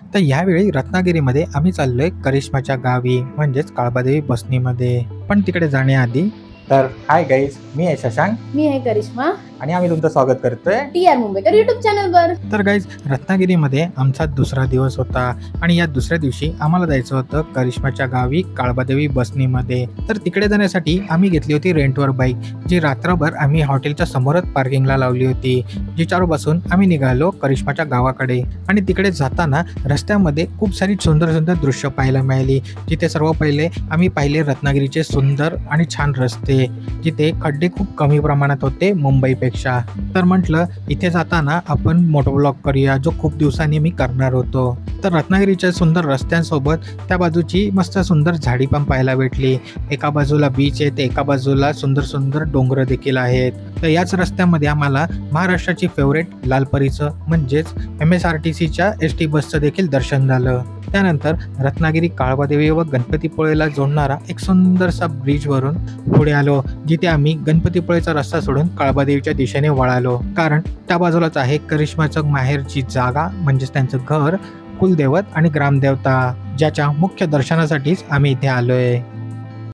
तर यावेळी रत्नागिरीमध्ये आम्ही चाललोय करिश्माच्या गावी म्हणजेच काळबादेवी बसनीमध्ये. पण तिकडे जाण्याआधी तर हाय गाईज, मी आहे शशांक मी आहे करिश्मा आणि आम्ही तुमचं स्वागत करतोय TR मुंबईकर YouTube चॅनलवर. तर गाईज, रत्नागिरीमध्ये आमचा दुसरा दिवस होता आणि या दुसऱ्या दिवशी आम्हाला जायचं होतं करिश्माच्या गावी काळबादेवी बसनीमध्ये. तर तिकडे जाण्यासाठी आम्ही घेतली होती रेंटवर बाईक, जी रात्रभर आम्ही हॉटेलच्या समोरच पार्किंगला लावली होती, जिच्यावर बसून आम्ही निघालो करिश्माच्या गावाकडे. आणि तिकडे जाताना रस्त्यामध्ये खूप सारी सुंदर सुंदर दृश्य पाहायला मिळाली, जिथे सर्व पहिले आम्ही पाहिले रत्नागिरीचे सुंदर आणि छान रस्ते, जिथे खड्डे खूप कमी प्रमाणात होते मुंबईपेक्षा. तर म्हटलं इथे जाताना आपण मोटो ब्लॉग करूया, जो खूप दिवसांनी मी करणार होतो. तर रत्नागिरीच्या सुंदर रस्त्यांसोबत त्या बाजूची मस्त सुंदर झाडी पण पाहायला भेटली. एका बाजूला बीच आहे, तर एका बाजूला सुंदर सुंदर डोंगर देखील आहेत. तर याच रस्त्यामध्ये आम्हाला महाराष्ट्राची फेवरेट लालपरीचं म्हणजेच MSRTCच्या ST बसचं देखील दर्शन झालं. त्यानंतर रत्नागिरी काळबादेवी व गणपतीपुळेला जोडणारा एक सुंदरसा ब्रिजवरून पुढे आलो, जिथे आम्ही गणपतीपुळेचा रस्ता सोडून काळबादेवीच्या दिशेने वळालो, कारण त्या बाजूलाच आहे करिश्माचं माहेरची जागा, म्हणजेच त्यांचं घर, कुलदैवत आणि ग्रामदेवता, ज्याच्या मुख्य दर्शनासाठीच आम्ही इथे आलोय.